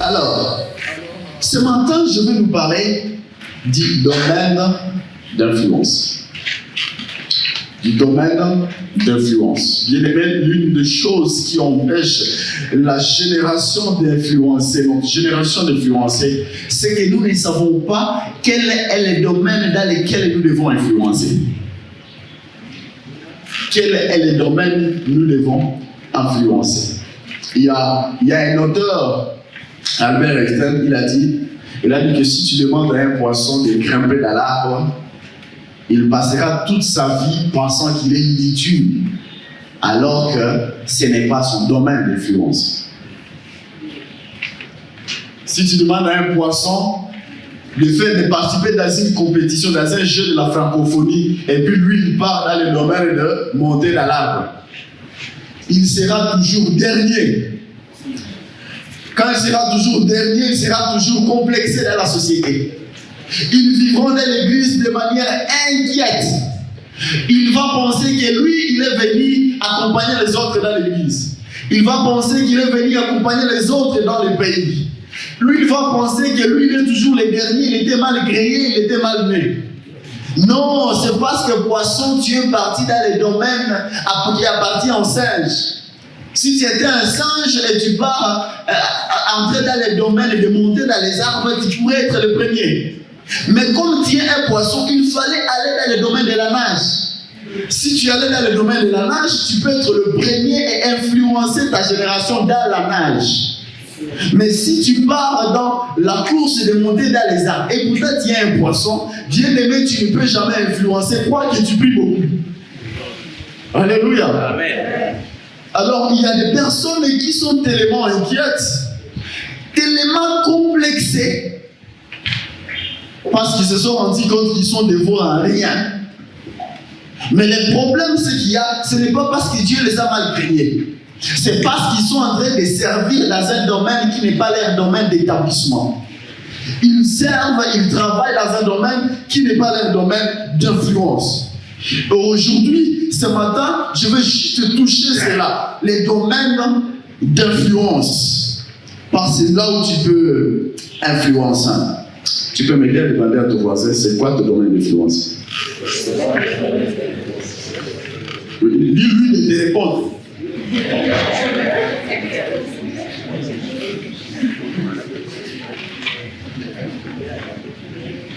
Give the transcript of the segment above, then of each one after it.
Alors, ce matin, je vais nous parler du domaine d'influence. Du domaine d'influence. Bien aimé, l'une des choses qui empêche la génération d'influencer, notre génération d'influencer, c'est que nous ne savons pas quel est le domaine dans lequel nous devons influencer. Quel est le domaine que nous devons influencer. Il y a un auteur, Albert Einstein, il a dit que si tu demandes à un poisson de grimper dans l'arbre, il passera toute sa vie pensant qu'il est inutile, alors que ce n'est pas son domaine d'influence. Si tu demandes à un poisson le fait de participer dans une compétition, dans un jeu de la francophonie, et puis lui, il part dans le domaine de monter dans l'arbre, il sera toujours dernier. Quand il sera toujours dernier, il sera toujours complexé dans la société. Ils vivront dans l'église de manière inquiète. Il va penser que lui, il est venu accompagner les autres dans l'église. Il va penser qu'il est venu accompagner les autres dans le pays. Lui, il va penser que lui, il est toujours le dernier, il était mal créé, il était mal né. Non, c'est parce que poisson, tu es parti dans les domaines qui appartiennent aux singes. Si tu étais un singe et tu pars entrer dans les domaines et de monter dans les arbres, tu pourrais être le premier. Mais comme tu es un poisson, il fallait aller dans le domaine de la nage. Si tu allais dans le domaine de la nage, tu peux être le premier et influencer ta génération dans la nage. Mais si tu pars dans la course de monter dans les arbres, et pourtant tu es un poisson, bien aimé, tu ne peux jamais influencer, quoi que tu pries beaucoup. Alléluia. Amen. Alors, il y a des personnes qui sont tellement inquiètes, tellement complexées, parce qu'ils se sont rendus compte qu'ils sont dévots à rien. Mais le problème, c'est qu'il y a, ce n'est pas parce que Dieu les a mal créés. C'est parce qu'ils sont en train de servir dans un domaine qui n'est pas leur domaine d'établissement. Ils servent, ils travaillent dans un domaine qui n'est pas leur domaine d'influence. Aujourd'hui, ce matin, je veux juste toucher cela, les domaines d'influence. Parce que c'est là où tu peux influencer. Tu peux m'aider à demander à ton voisin, c'est quoi ton domaine d'influence? Lui de te répondre.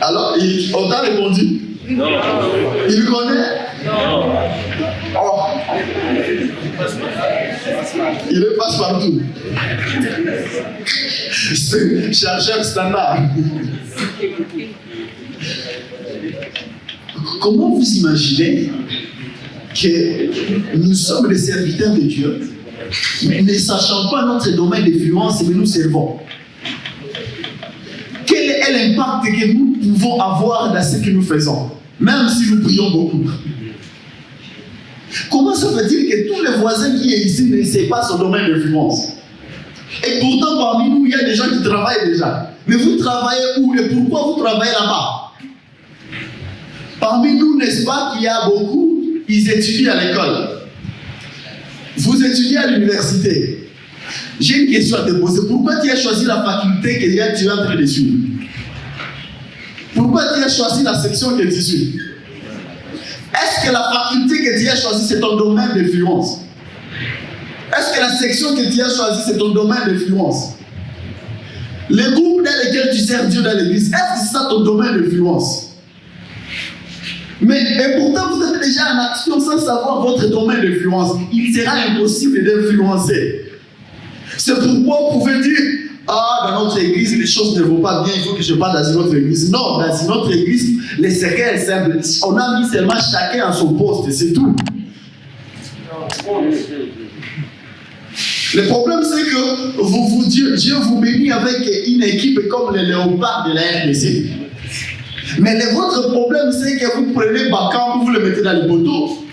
Alors, on t'a répondu? Non. Il connaît? Non. Oh. Il le passe partout. C'est chercheur standard. Comment vous imaginez que nous sommes des serviteurs de Dieu, mais ne sachant pas notre domaine d'influence, mais nous servons? Quel est l'impact que nous pouvons avoir dans ce que nous faisons, même si nous prions beaucoup? Comment ça veut-il que tous les voisins qui sont ici ne savent pas son domaine d'influence? Et pourtant, parmi nous, il y a des gens qui travaillent déjà. Mais vous travaillez où et pourquoi vous travaillez là-bas? Parmi nous, n'est-ce pas qu'il y a beaucoup, ils étudient à l'école. Vous étudiez à l'université. J'ai une question à te poser. Pourquoi tu as choisi la faculté que tu es en train de suivre? Pourquoi tu as choisi la section que tu suis? Est-ce que la faculté que tu as choisie, c'est ton domaine d'influence? Est-ce que la section que tu as choisie, c'est ton domaine d'influence? Les groupes dans lesquels tu sers Dieu dans l'église, est-ce que c'est ça ton domaine d'influence? Et pourtant, vous êtes déjà en action sans savoir votre domaine d'influence. Il sera impossible d'influencer. C'est pourquoi vous pouvez dire, dans notre église, les choses ne vont pas bien, il faut que je parle dans une autre église. Non, dans une autre église, les secrets sont simples. On a mis seulement chacun à son poste, c'est tout. Le problème, c'est que Dieu vous bénit avec une équipe comme les léopards de la RDC. Mais votre problème, c'est que vous prenez Bakam, vous le mettez dans le poteau.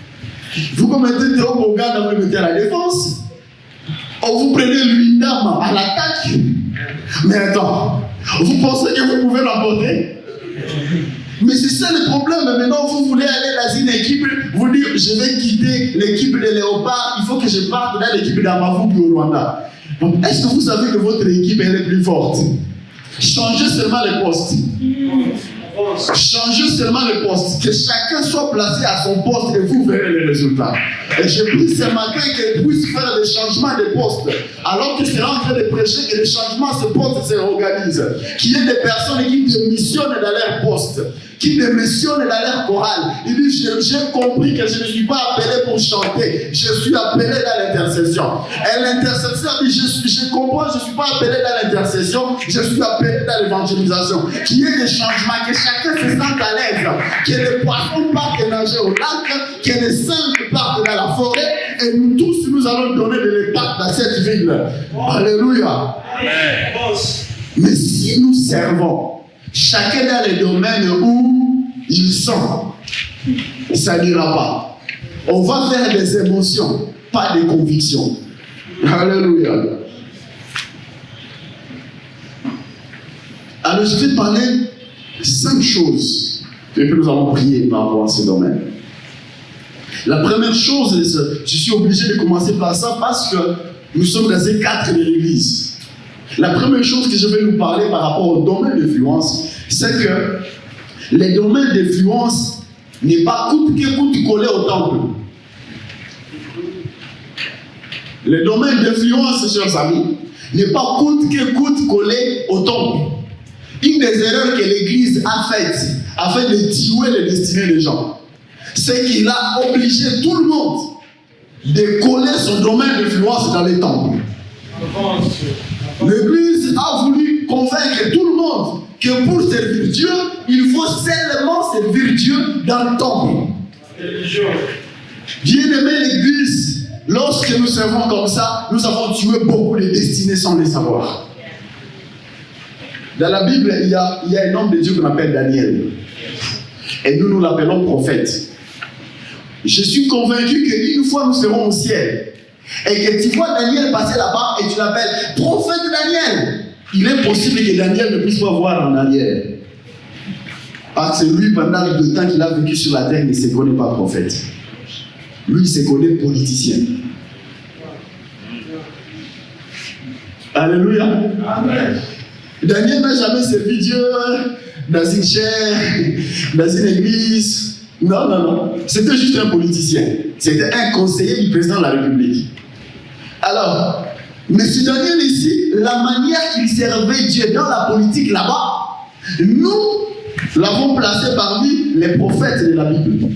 Vous mettez Théo Boganda, vous le mettez à la défense. Ou vous prenez Luindam à l'attaque. Mais attends, vous pensez que vous pouvez l'emporter? Mais c'est ça le problème. Maintenant, vous voulez aller dans une équipe, vous dites, je vais quitter l'équipe de Léopard, il faut que je parte dans l'équipe d'Amavu au Rwanda. Est-ce que vous savez que votre équipe elle est plus forte? Changez seulement les postes. Changez seulement les postes. Que chacun soit placé à son poste et vous verrez les résultats. Et je prie ce matin qu'il puisse faire des changements de postes. Alors qu'il sera en train de prêcher que les changements de postes se réorganisent. Qu'il y ait des personnes qui démissionnent dans leur poste, qui démissionnent dans leur chorale. Il dit, j'ai compris que je ne suis pas appelé pour chanter, je suis appelé dans l'intercession. Et l'intercession dit, je comprends, je ne suis pas appelé dans l'intercession, je suis appelé dans l'évangélisation. Qu'il y ait des changements, que chacun se sente à l'aise, que les poissons partent nager au lac, que les singes partent dans la forêt, et nous tous, nous allons donner de l'impact dans cette ville. Alléluia. Amen. Mais si nous servons, chacun dans les domaines où ils sont, ça n'ira pas. On va faire des émotions, pas des convictions. Alléluia. Alors je vais parler 5 choses et puis nous allons prier par rapport à ces domaines. La première chose, je suis obligé de commencer par ça parce que nous sommes dans ces 4 de l'église. La première chose que je vais nous parler par rapport au domaine d'influence, c'est que les domaines d'influence n'est pas coûte que coûte collé au temple. Les domaines d'influence, chers amis, n'est pas coûte que coûte collé au temple. Une des erreurs que l'Église a faites afin de tuer les destinées des gens, c'est qu'il a obligé tout le monde de coller son domaine d'influence dans les temples. L'Église a voulu convaincre tout le monde que pour servir Dieu, il faut seulement servir Dieu dans le temple. Bien-aimé l'Église, lorsque nous servons comme ça, nous avons tué beaucoup de destinées sans les savoir. Dans la Bible, il y a un homme de Dieu qu'on appelle Daniel. Et nous l'appelons prophète. Je suis convaincu qu'une fois nous serons au ciel, et que tu vois Daniel passer là-bas et tu l'appelles prophète Daniel, il est possible que Daniel ne puisse pas voir en arrière. Parce que lui, pendant le temps qu'il a vécu sur la terre, il ne se connaît pas prophète. Lui, il se connaît politicien. Alléluia. Amen. Daniel n'a jamais servi Dieu dans une chaire, dans une église. Non, non, non. C'était juste un politicien. C'était un conseiller du président de la République. Alors, M. Daniel ici, la manière qu'il servait Dieu dans la politique là-bas, nous l'avons placé parmi les prophètes de la Bible.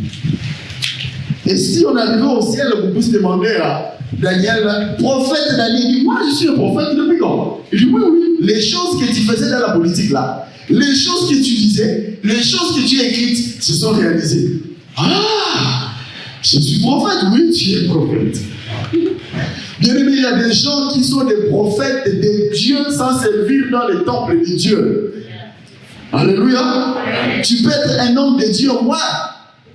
Et si on arrivait au ciel, vous pouvez demander à Daniel, prophète Daniel, il dit, moi je suis un prophète depuis quand? Il dit, oui, oui, les choses que tu faisais dans la politique là, les choses que tu disais, les choses que tu as écrites, se sont réalisées. Ah, je suis prophète, oui, tu es prophète. Bien aimé, il y a des gens qui sont des prophètes de Dieu sans servir dans les temples de Dieu. Alléluia. Tu peux être un homme de Dieu, moi,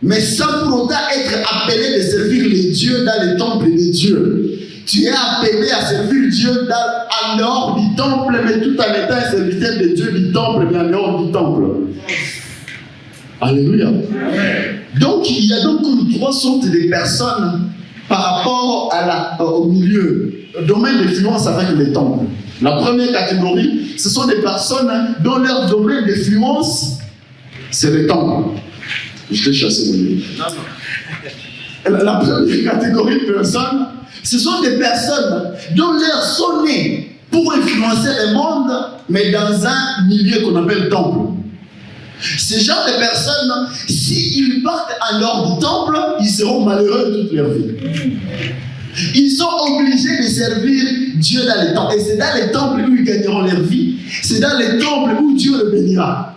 mais sans pour autant être appelé de servir les dieux dans les temples de Dieu. Tu es appelé à servir Dieu en dehors du temple, mais tout en étant un serviteur de Dieu du temple, mais en dehors du temple. Alléluia. Donc, il y a donc 3 sortes de personnes par rapport au milieu, au domaine d'influence avec les temples. La première catégorie, ce sont des personnes dont leur domaine d'influence, c'est les temples. Je t'ai chassé mon livre. La première catégorie de personnes, ce sont des personnes dont leur sont nées pour influencer le monde, mais dans un milieu qu'on appelle temple. Ces genre de personnes, s'ils partent en dehors du temple, ils seront malheureux toute leur vie. Ils sont obligés de servir Dieu dans les temples. Et c'est dans les temples où ils gagneront leur vie. C'est dans les temples où Dieu le bénira.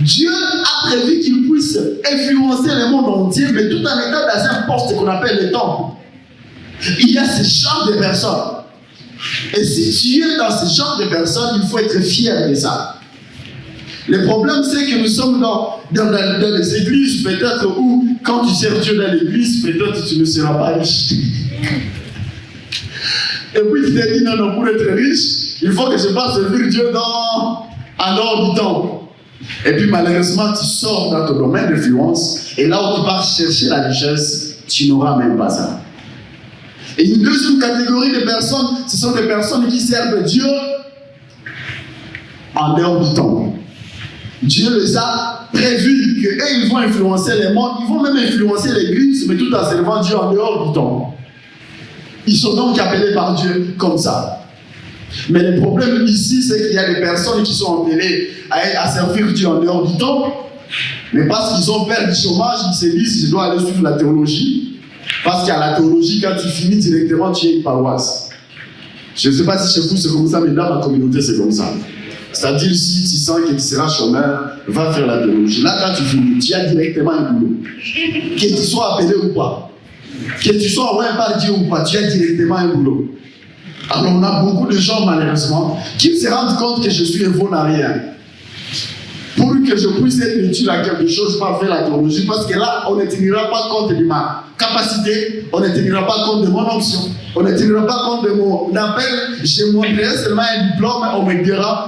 Dieu a prévu qu'il puisse influencer le monde entier, mais tout en étant dans un poste qu'on appelle le temple. Il y a ce genre de personnes. Et si tu es dans ce genre de personnes, il faut être fier de ça. Le problème, c'est que nous sommes dans les églises, peut-être, où, quand tu sers Dieu dans l'église, peut-être tu ne seras pas riche. Et puis tu te dis, non, non, pour être riche, il faut que je passe servir Dieu en dehors du temple. Et puis malheureusement, tu sors dans ton domaine d'influence, et là où tu pars chercher la richesse, tu n'auras même pas ça. Et une deuxième catégorie de personnes, ce sont des personnes qui servent Dieu en dehors du temple. Dieu les a prévus qu'ils vont influencer les mondes, ils vont même influencer l'église, mais tout en servant Dieu en dehors du temple. Ils sont donc appelés par Dieu comme ça. Mais le problème ici, c'est qu'il y a des personnes qui sont appelées à servir Dieu en dehors du temple, mais parce qu'ils ont peur du chômage, ils se disent, je dois aller suivre la théologie. Parce qu'à la théologie, quand tu finis directement, tu es une paroisse. Je ne sais pas si chez vous c'est comme ça, mais dans ma communauté, c'est comme ça. C'est-à-dire, si tu sens que tu seras chômeur, va faire la théologie. Là, quand tu finis, tu as directement un boulot. Que tu sois appelé ou pas, que tu sois envoyé par Dieu ou pas, tu as directement un boulot. Alors, on a beaucoup de gens, malheureusement, qui se rendent compte que je suis un bon à rien. Pour que je puisse être utile à quelque chose, pas faire la théologie, parce que là, on ne tiendra pas compte de ma capacité, on ne tiendra pas compte de mon option, on ne tiendra pas compte de mon appel. Je montrerai seulement un diplôme,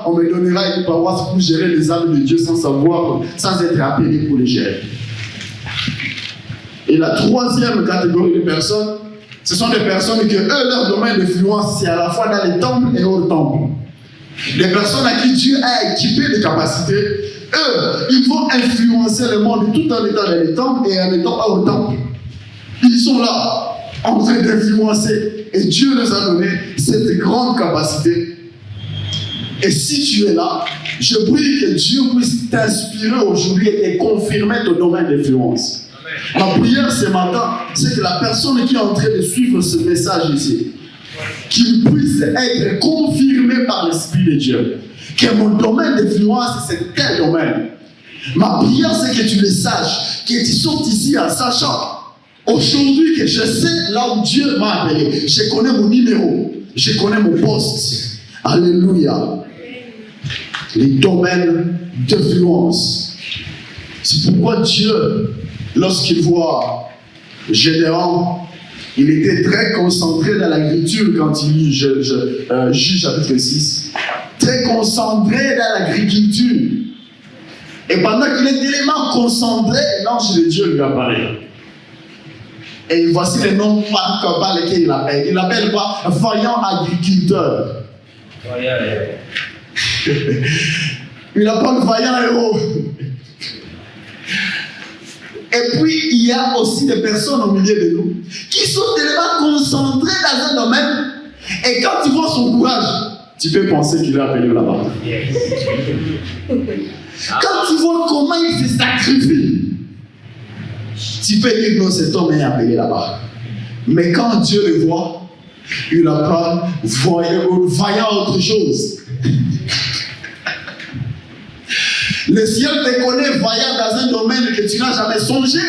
on me donnera une paroisse pour gérer les âmes de Dieu sans savoir, sans être appelé pour les gérer. Et la troisième catégorie de personnes, ce sont des personnes que leur domaine d'influence, c'est à la fois dans les temples et hors temple. Des personnes à qui Dieu a équipé de capacités, eux, ils vont influencer le monde tout en étant dans les temples et en étant hors temple. Ils sont là, en train d'influencer. Et Dieu nous a donné cette grande capacité. Et si tu es là, je prie que Dieu puisse t'inspirer aujourd'hui et te confirmer ton domaine d'influence. Ma prière ce matin, c'est que la personne qui est en train de suivre ce message ici, qu'il puisse être confirmé par l'Esprit de Dieu. Que mon domaine d'influence, c'est tel domaine. Ma prière, c'est que tu le saches, que tu sortes ici en sachant aujourd'hui que je sais là où Dieu m'a appelé. Je connais mon numéro, je connais mon poste. Alléluia. Les domaines d'influence. C'est pourquoi Dieu, lorsqu'il voit Gédéon, il était très concentré dans l'agriculture quand il lit Juge chapitre 6. Très concentré dans l'agriculture. Et pendant qu'il est tellement concentré, l'ange de Dieu lui apparaît. Et voici les noms par lesquels il appelle. Il l'appelle quoi? Vaillant agriculteur. Il l'appelle vaillant héros. Et puis, il y a aussi des personnes au milieu de nous qui sont tellement concentrées dans un domaine, et quand tu vois son courage, tu peux penser qu'il est appelé là-bas. Quand tu vois comment il se sacrifie, tu peux dire non, cet homme est appelé là-bas. Mais quand Dieu le voit, il appelle vaillant autre chose. Le ciel te connaît vaillant dans un domaine que tu n'as jamais songé.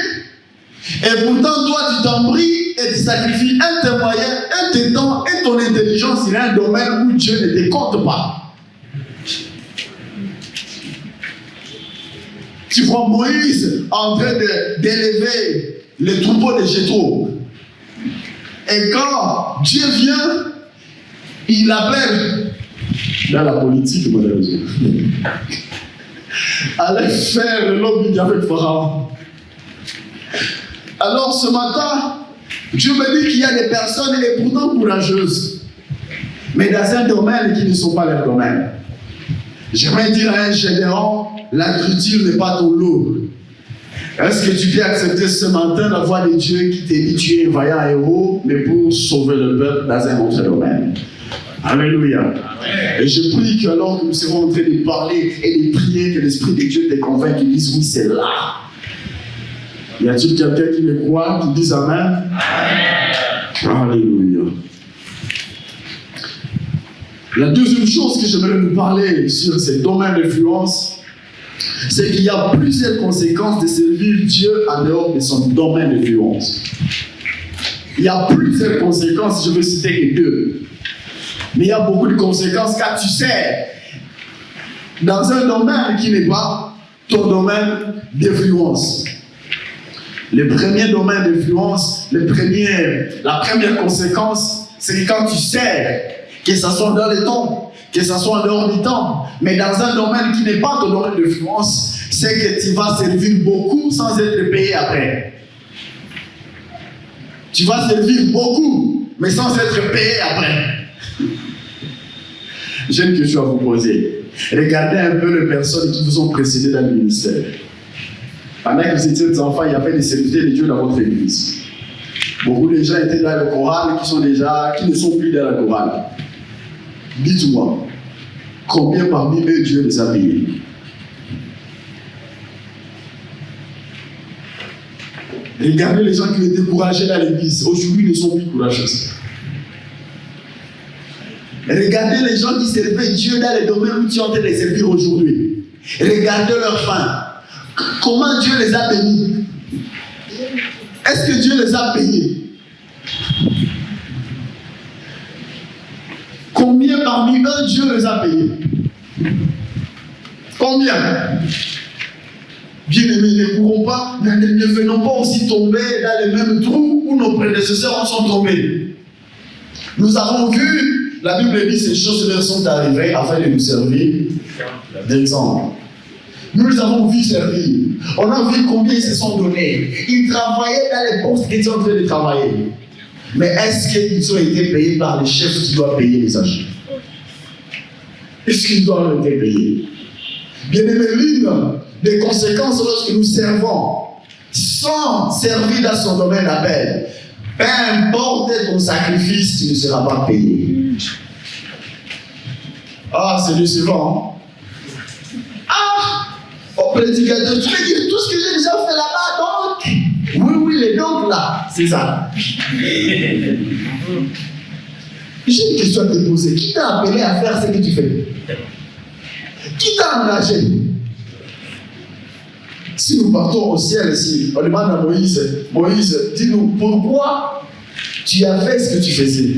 Et pourtant, toi, tu t'en pries et tu sacrifies un tes moyens, un tes temps et ton intelligence sur un domaine où Dieu ne te compte pas. Tu vois Moïse en train d'élever les troupeaux de Jéthro. Et quand Dieu vient, il appelle dans la politique, malheureusement. Allez faire le lobby avec Pharaon. Alors ce matin, Dieu me dit qu'il y a des personnes et pourtant courageuses, mais dans un domaine qui ne sont pas leur domaine. J'aimerais dire à un Gédéon, l'agriculture n'est pas ton lot. Est-ce que tu peux accepter ce matin la voix de Dieu qui te dit tu es un vaillant héros, mais pour sauver le peuple dans un autre domaine? Alléluia. Amen. Et je prie que alors que nous serons en train de parler et de prier, que l'Esprit de Dieu te convainc, qu'il dise oui, c'est là. Y a-t-il quelqu'un qui le croit, qui dise Amen? Amen. Alléluia. La deuxième chose que j'aimerais nous parler sur ces domaines d'influence, c'est qu'il y a plusieurs conséquences de servir Dieu en dehors de son domaine d'influence. Il y a plusieurs conséquences, je vais citer les deux. Mais il y a beaucoup de conséquences quand tu sers dans un domaine qui n'est pas ton domaine d'influence. Le premier domaine d'influence, la première conséquence, c'est que quand tu sers, que ce soit dans les temps, que ce soit en dehors du temps, mais dans un domaine qui n'est pas ton domaine d'influence, c'est que tu vas servir beaucoup sans être payé après. Tu vas servir beaucoup, mais sans être payé après. J'ai une question à vous poser. Regardez un peu les personnes qui vous ont précédé dans le ministère. Pendant que vous étiez des enfants, il y avait des serviteurs de Dieu dans votre église. Beaucoup de gens étaient dans le choral qui ne sont plus dans le choral. Dites-moi, combien parmi eux Dieu les a payés? Regardez les gens qui étaient courageux dans l'église. Aujourd'hui, ils ne sont plus courageux. Regardez les gens qui servaient Dieu dans les domaines où tu es en train de les servir aujourd'hui. Regardez leur fin. Comment Dieu les a bénis? Est-ce que Dieu les a payés? Combien parmi eux Dieu les a payés? Combien? Bien-aimés, ne courons pas, ne venons pas aussi tomber dans les mêmes trous où nos prédécesseurs en sont tombés. Nous avons vu, la Bible dit, ces choses leur sont arrivées afin de nous servir d'exemple. Nous les avons vus servir. On a vu combien ils se sont donnés. Ils travaillaient dans les postes qu'ils sont en train de travailler. Mais est-ce qu'ils ont été payés par les chefs qui doivent payer les agents? Est-ce qu'ils doivent être payés? Bien-aimé, l'une des conséquences lorsque nous servons sans servir dans son domaine d'appel, peu importe ton sacrifice, tu ne seras pas payé. Ah, c'est décevant. Au prédicateur, tu veux dire tout ce que j'ai déjà fait là-bas, donc? Oui, les donc là, c'est ça. J'ai une question à te poser. Qui t'a appelé à faire ce que tu fais? Qui t'a engagé? Si nous partons au ciel ici, on demande à Moïse, dis-nous pourquoi tu as fait ce que tu faisais.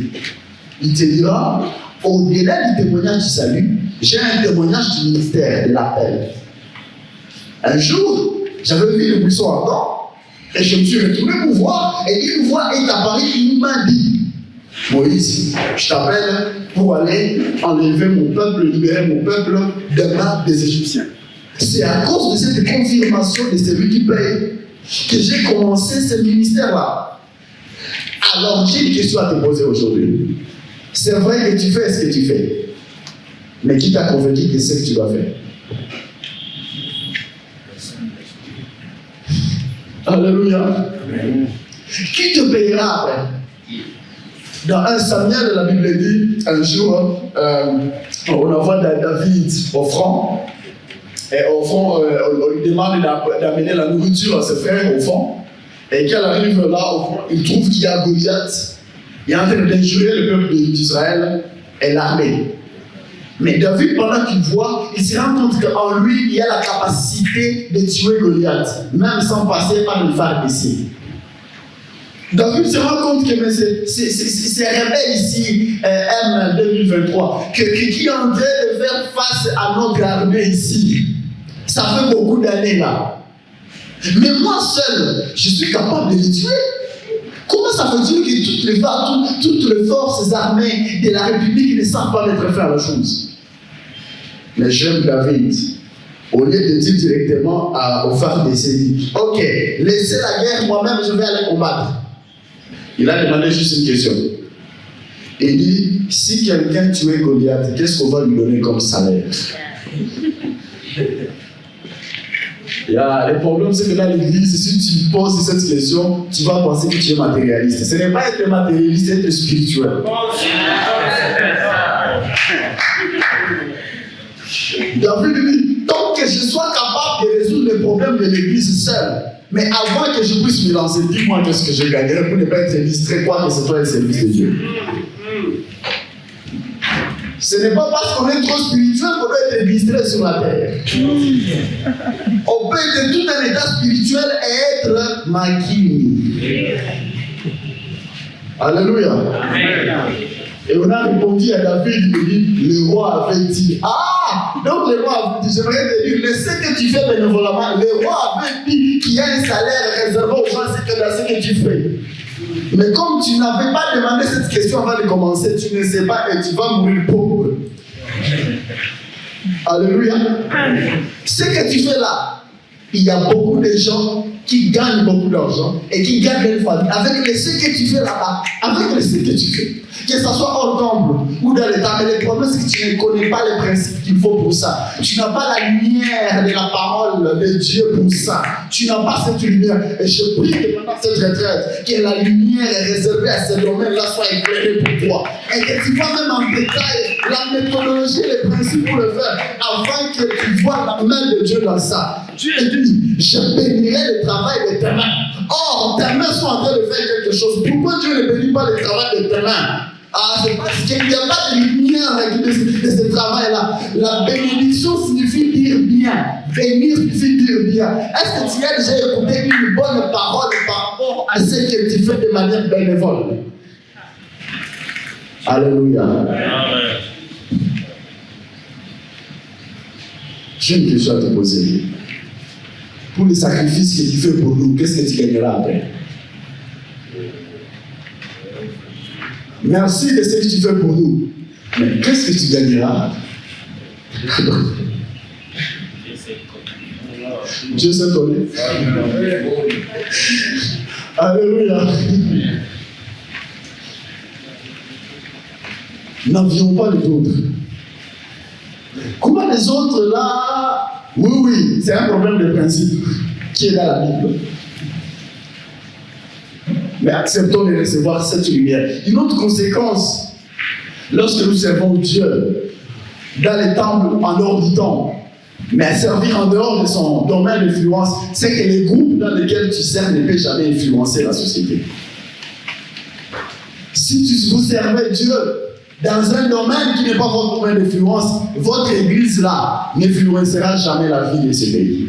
Il te dira, au-delà du témoignage du salut, j'ai un témoignage du ministère de l'appel. Un jour, j'avais vu le buisson ardent et je me suis retourné pour voir et une voix est apparue qui m'a dit, Moïse, je t'appelle pour aller enlever mon peuple, libérer mon peuple des mains des Égyptiens. C'est à cause de cette confirmation de celui qui paye que j'ai commencé ce ministère-là. Alors j'ai une question à te poser aujourd'hui. C'est vrai que tu fais ce que tu fais, mais qui t'a convaincu que c'est ce que tu dois faire? Alléluia. Qui te payera après? Dans 1 Samuel, la Bible dit, un jour, on envoie David au front. Et au fond, on lui demande d'amener la nourriture à ses frères au fond. Et quand elle arrive là, au fond, il trouve qu'il y a Goliath. Il est en train d'injurer le peuple d'Israël et l'armée. Mais David, pendant qu'il voit, il se rend compte qu'en lui, il y a la capacité de tuer Goliath, même sans passer par le phare ici. David se rend compte que ces rebelles ici, M2023, qui est en train de faire face à notre armée ici. Ça fait beaucoup d'années là. Mais moi seul, je suis capable de les tuer. Comment ça veut dire que toutes les forces armées de la République ne savent pas mettre fin à la chose? Mais j'aime David. Au lieu de dire directement au phare d'essai, dit, ok, laissez la guerre, moi-même je vais aller combattre. Il a demandé juste une question. Il dit, si quelqu'un tuait Goliath, qu'est-ce qu'on va lui donner comme salaire? Le problème, c'est que dans l'église, si tu poses cette question, tu vas penser que tu es matérialiste. Ce n'est pas être matérialiste, c'est être spirituel. David dit, tant que je sois capable de résoudre les problèmes de l'église seul, mais avant que je puisse me lancer, dis-moi qu'est-ce que je gagnerais pour ne pas être distrait, quoi que ce soit le service de Dieu. Ce n'est pas parce qu'on est trop spirituel qu'on doit être distrait sur la terre. On peut être tout un état spirituel et être maquillé. Alléluia. Et on a répondu à David, il dit, le roi avait dit, donc le roi avait dit, j'aimerais te dire, le ce que tu fais bénévolement, le roi avait dit qu'il y a un salaire réservé aux gens, c'est que dans ce que tu fais. Mais comme tu n'avais pas demandé cette question avant de commencer, tu ne sais pas et tu vas mourir pauvre. Alléluia. Ce que tu fais là, il y a beaucoup de gens qui gagnent beaucoup d'argent et qui gagnent une famille, avec ce que tu fais là-bas, avec ce que tu fais, que ce soit hors temple ou dans l'État, mais le problème c'est que tu ne connais pas les principes qu'il faut pour ça. Tu n'as pas la lumière de la parole de Dieu pour ça. Tu n'as pas cette lumière. Et je prie que pendant cette retraite, que la lumière est réservée à ce domaine-là soit éclairée pour toi. Et que tu vois même en détail la méthodologie et les principes pour le faire, afin que tu vois la main de Dieu dans ça. Dieu dit, je bénirai le travail de tes mains. Or, tes mains sont en train de faire quelque chose. Pourquoi Dieu ne bénit pas le travail de tes mains? C'est parce qu'il n'y a pas de lumière de ce travail-là. La bénédiction signifie dire bien. Bénir signifie dire bien. Est-ce que tu as déjà écouté une bonne parole par rapport à ce que tu fais de manière bénévole? Alléluia. Amen. J'ai une question à te poser. Pour les sacrifices que tu fais pour nous, qu'est-ce que tu gagneras après? Merci de ce que tu fais pour nous. Mais qu'est-ce que tu gagneras? Dieu sait connaît. Alléluia. N'envions pas les autres. Comment les autres là? Oui, c'est un problème de principe qui est dans la Bible. Mais acceptons de recevoir cette lumière. Une autre conséquence, lorsque nous servons Dieu dans les temples en dehors du temple, mais servir en dehors de son domaine d'influence, c'est que les groupes dans lesquels tu sers ne peuvent jamais influencer la société. Si vous servez Dieu dans un domaine qui n'est pas votre domaine d'influence, votre église là n'influencera jamais la vie de ce pays.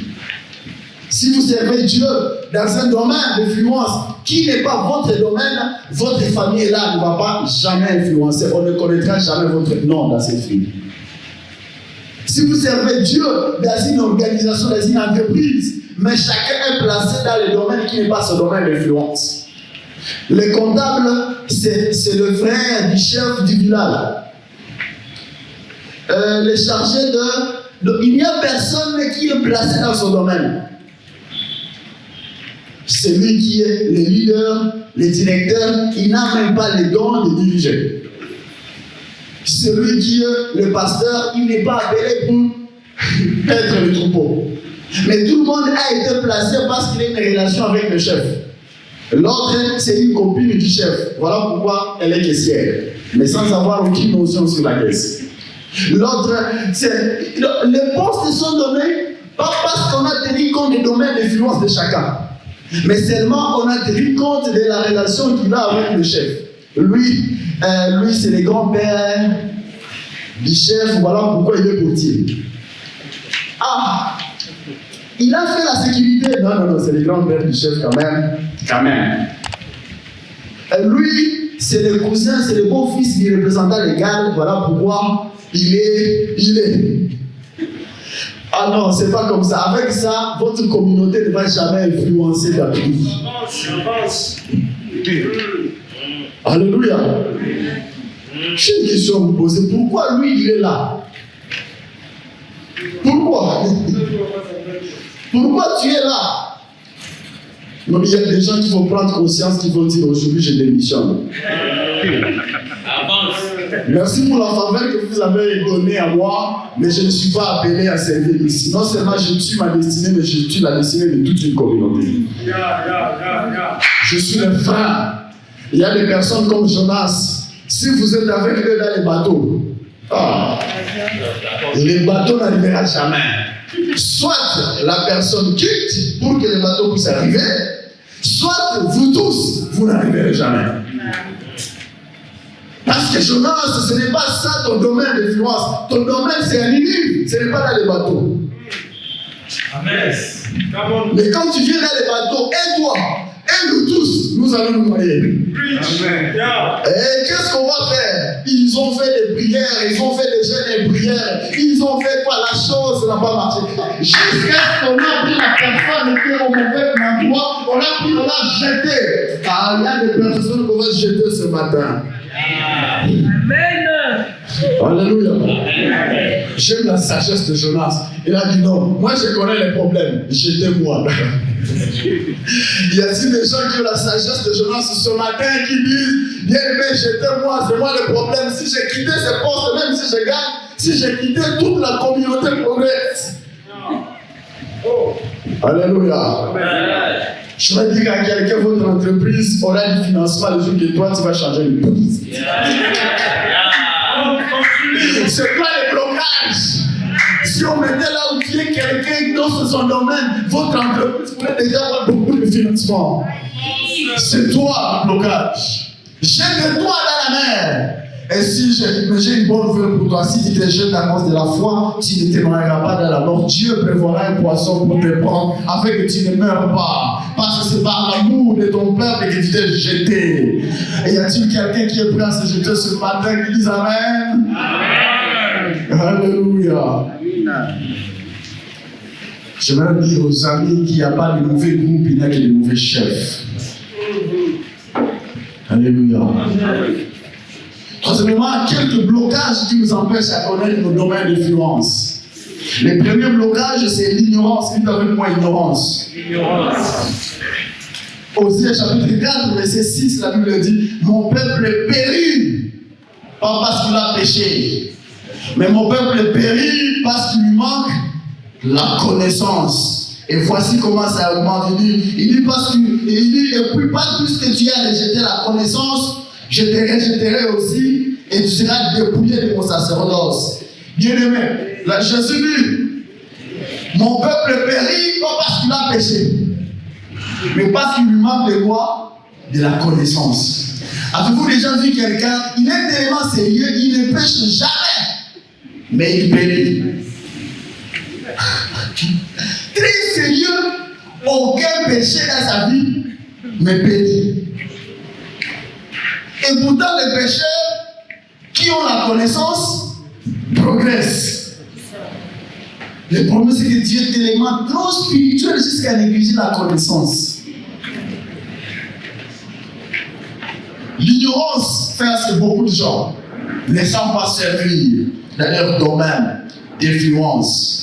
Si vous servez Dieu dans un domaine d'influence qui n'est pas votre domaine, votre famille là ne va pas jamais influencer. On ne connaîtra jamais votre nom dans cette famille. Si vous servez Dieu dans une organisation, dans une entreprise, mais chacun est placé dans le domaine qui n'est pas son domaine d'influence. Le comptable, c'est le frère du chef du village. Le chargé il n'y a personne qui est placé dans son domaine. C'est lui qui est le leader, le directeur, il n'a même pas le don de diriger. Celui qui est le pasteur, il n'est pas appelé pour être le troupeau. Mais tout le monde a été placé parce qu'il a une relation avec le chef. L'autre, c'est une copine du chef. Voilà pourquoi elle est caissière, mais sans avoir aucune notion sur la caisse. L'autre, les postes sont donnés pas parce qu'on a tenu compte des domaines d'influence de chacun, mais seulement on a tenu compte de la relation qu'il a avec le chef. Lui c'est le grand-père du chef, voilà pourquoi il est portier. Il a fait la sécurité. Non, c'est le grand-père du chef quand même. Lui, c'est le cousin, c'est le beau-fils du représentant légal, voilà pourquoi il est. Ah non, c'est pas comme ça. Avec ça, votre communauté ne va jamais influencer ta vie. Alléluia. J'ai une question à vous poser. Pourquoi lui, il est là? Pourquoi tu es là? Non, il y a des gens qui vont prendre conscience, qui vont dire aujourd'hui je démissionne. Merci pour la faveur que vous avez donnée à moi, mais je ne suis pas appelé à servir ici. Non seulement je tue ma destinée, mais je tue la destinée de toute une communauté. Je suis le frère. Il y a des personnes comme Jonas. Si vous êtes avec eux dans les bateaux, les bateaux n'arriveront jamais. Soit la personne quitte pour que le bateau puisse arriver, soit vous tous, vous n'arriverez jamais. Parce que Jonas, ce n'est pas ça ton domaine d'influence. Ton domaine, c'est un Ninive, ce n'est pas dans les bateaux. Amen. Mais quand tu viens dans les bateaux, et toi, et nous tous, nous allons nous marier. Amen. Et qu'est-ce qu'on va faire? Ils ont fait des prières, ils ont fait des jeûnes et prières, ils ont fait quoi? La chose n'a pas marché. Jusqu'à ce qu'on a pris la personne qui est au mauvais endroit, on l'a jeté. Car il y a des personnes qu'on va jeter ce matin. Amen. Alléluia. J'aime la sagesse de Jonas. Il a dit non, moi je connais les problèmes, jetez-moi. Y a-t-il des gens qui ont la sagesse de Jonas ce matin qui disent, bien aimé, j'étais-moi, c'est moi le problème. Si j'ai quitté ce poste, même si je gagne, si j'ai quitté, toute la communauté progresse. Alléluia. Je vais dire à quelqu'un, votre entreprise aura du financement le jour que toi, tu vas changer de poste. C'est quoi les blocages? Si on mettait là où tu es quelqu'un dans son domaine, votre entreprise pourrait déjà avoir beaucoup de financement. C'est toi le blocage. Jette-toi dans la mer. Et si j'ai une bonne nouvelle pour toi, si tu te jettes à cause de la foi, tu ne te noieras pas dans la mort. Dieu prévoira un poisson pour te prendre afin que tu ne meurs pas. Parce que c'est par l'amour de ton peuple que tu t'es jeté. Et y a-t-il quelqu'un qui est prêt à se jeter ce matin qui dit Amen? Amen. Alléluia. J'aimerais dire aux amis qu'il n'y a pas de mauvais groupe, il n'y a que de mauvais chefs. Alléluia. Troisièmement, quelques blocages qui nous empêchent à connaître nos domaines d'influence. Le premier blocage, c'est l'ignorance. Dites avec moi, ignorance. Osée chapitre 4, verset 6, la Bible dit, mon peuple périt, pas parce qu'il a péché, mais mon peuple périt parce qu'il lui manque la connaissance. Et voici comment ça augmente. Il dit parce qu'il dit, et puis pas plus que tu as rejeté la connaissance, je te rejetterai aussi, et tu seras dépouillé de mon sacerdoce. Bien-aimé, Jésus dit, mon peuple périt pas parce qu'il a péché, mais parce qu'il lui manque de quoi? De la connaissance. Avez-vous déjà vu quelqu'un, il est tellement sérieux, il ne pêche jamais, mais il périt. Très sérieux, aucun péché dans sa vie, mais périt. Et pourtant, les pécheurs qui ont la connaissance progressent. Le problème, c'est que Dieu est tellement trop spirituel jusqu'à négliger la connaissance. L'ignorance fait à ce que beaucoup de gens ne savent pas servir dans leur domaine d'influence.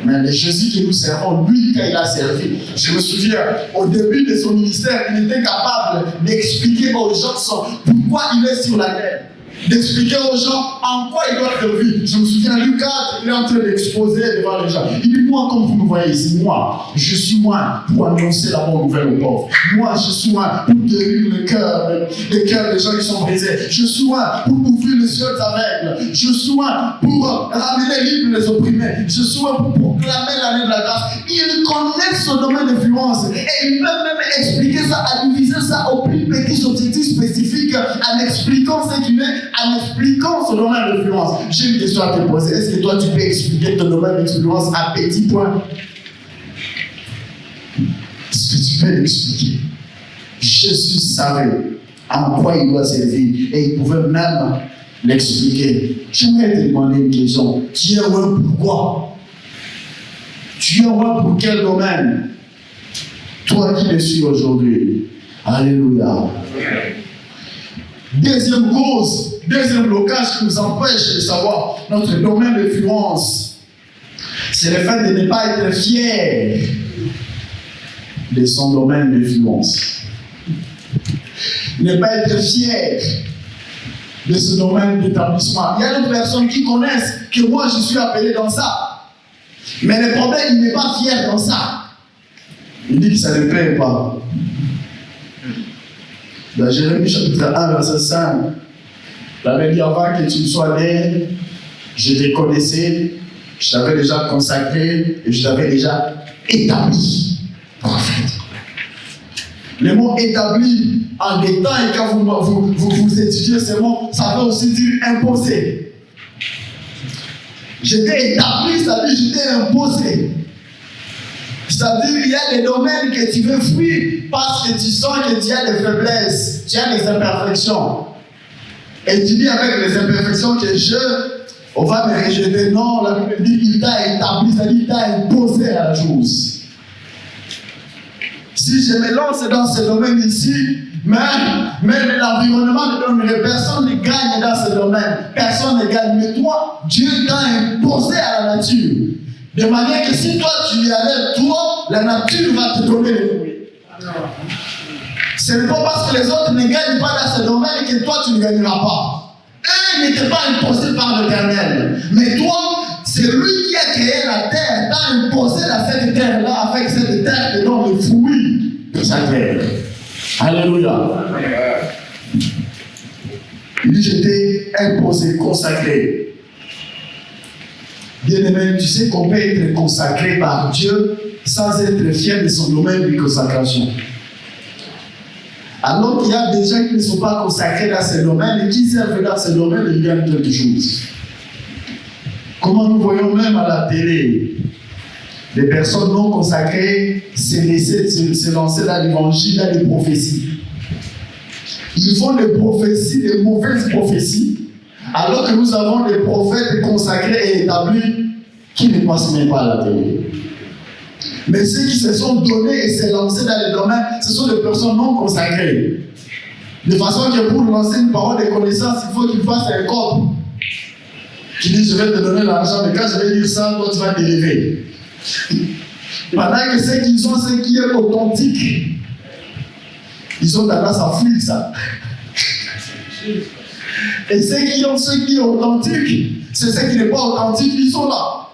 Mais le Jésus que nous servons, lui, quand il a servi, je me souviens, au début de son ministère, il était capable d'expliquer aux gens pourquoi il est sur la terre. D'expliquer aux gens en quoi il doit servir. Je me souviens, Luc 4, il est en train d'exposer devant les gens. Il dit, moi, comme vous me voyez ici, moi, je suis moi pour annoncer la bonne nouvelle aux pauvres. Moi, je suis moi pour guérir les cœurs des gens qui sont brisés. Je suis moi pour ouvrir les yeux des aveugles. Je suis moi pour ramener libres les opprimés. Je suis moi pour proclamer l'année de la grâce. Il connaît son domaine d'influence et il peut même expliquer ça, diviser ça aux plus petits objectifs spécifiques en expliquant ce qu'il est, en expliquant son domaine d'influence. J'ai une question à te poser. Est-ce que toi tu peux expliquer ton domaine d'influence à petit point? Est-ce que tu peux l'expliquer? Jésus savait en quoi il doit servir et il pouvait même l'expliquer. J'aimerais te demander une question. Tu es heureux pourquoi? Tu es heureux pour quel domaine? Toi qui me suis aujourd'hui. Alléluia. Deuxième cause, deuxième blocage qui nous empêche de savoir notre domaine d'influence, c'est le fait de ne pas être fier de son domaine d'influence. Ne pas être fier de ce domaine d'établissement. Il y a des personnes qui connaissent que moi je suis appelé dans ça. Mais le problème, il n'est pas fier dans ça. Il dit que ça ne paye pas. Dans Jérémie chapitre 1, verset 5, il avait dit avant que tu ne sois né, je te connaissais, je t'avais déjà consacré et je t'avais déjà établi prophète. Le mot établi en détail, quand vous étudiez ce mot, ça veut aussi dire imposé. J'étais établi, c'est-à-dire j'étais imposé. C'est-à-dire qu'il y a des domaines que tu veux fuir parce que tu sens que tu as des faiblesses, tu as des imperfections. Et tu dis avec les imperfections que on va me rejeter. Non, la Bible dit qu'il t'a établi, c'est-à-dire qu'il t'a imposé à la chose. Si je me lance dans ce domaine ici, même l'environnement ne donnerait, personne ne gagne dans ce domaine. Personne ne gagne. Mais toi, Dieu t'a imposé à la nature. De manière que si toi tu y allais, toi, la nature va te donner les fruits. Ce n'est pas parce que les autres ne gagnent pas dans ce domaine que toi tu ne gagneras pas. Eux n'étaient pas imposés par l'Éternel. Mais toi, c'est lui qui a créé la terre, t'a imposé à cette terre-là, avec cette terre te donne le fruit de sa terre. Alléluia. Il dit, j'étais imposé, consacré. Bien-aimé, tu sais qu'on peut être consacré par Dieu sans être fier de son domaine de consacration. Alors qu'il y a des gens qui ne sont pas consacrés dans ce domaine et qui servent dans ce domaine et ils gagnent quelque chose. Comment nous voyons même à la télé, les personnes non consacrées se lancer dans l'évangile, dans les prophéties. Ils font des prophéties, des mauvaises prophéties, alors que nous avons des prophètes consacrés et établis qui ne passent même pas à la télé. Mais ceux qui se sont donnés et se lancés dans les domaines, ce sont des personnes non consacrées. De façon que pour lancer une parole de connaissance, il faut qu'il fasse un code qui dit je vais te donner l'argent, mais quand je vais dire ça, toi tu vas t'élever. Pendant que ceux qui sont ceux qui sont authentiques, ils ont tendance à fuir ça. Et ceux qui sont authentiques, c'est ceux qui ne sont pas authentiques, ils sont là.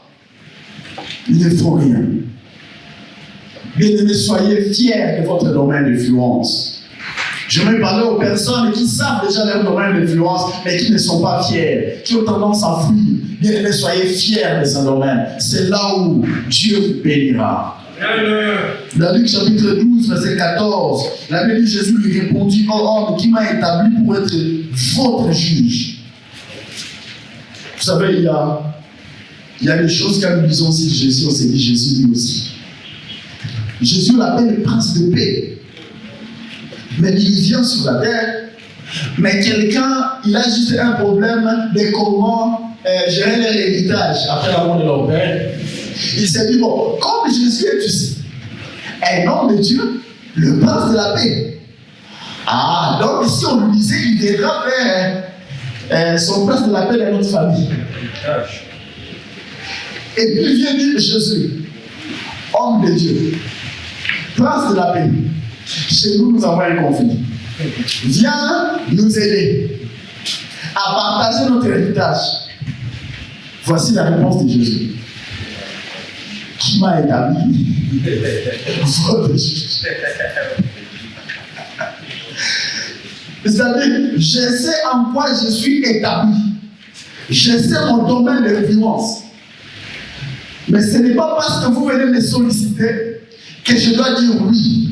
Ils ne font rien. Bien-aimés, soyez fiers de votre domaine d'influence. Je vais parler aux personnes qui savent déjà leur domaine d'influence, mais qui ne sont pas fiers, qui ont tendance à fuir. Bien-aimés, soyez fiers de ce domaine. C'est là où Dieu vous bénira. Dans Luc chapitre 12, verset 14, la Bible dit Jésus lui répondit, oh homme qui m'a établi pour être votre juge. Vous savez, il y a des choses quand nous disons aussi de Jésus, on s'est dit Jésus lui aussi. Jésus l'appelle le prince de paix. Mais il vient sur la terre. Mais quelqu'un, il a juste un problème de comment gérer leur héritage après la mort de leur père. Il s'est dit, bon, comme Jésus est ici, un homme de Dieu, le prince de la paix. Ah, donc si on lui disait, il viendra faire son prince de la paix dans notre famille. Et puis il vient dire Jésus, homme de Dieu, prince de la paix. Chez nous, nous avons un conflit. Viens nous aider à partager notre héritage. Voici la réponse de Jésus. Qui m'a établi votre juge. C'est-à-dire, je sais en quoi je suis établi. Je sais mon domaine d'influence. Mais ce n'est pas parce que vous venez me solliciter que je dois dire oui.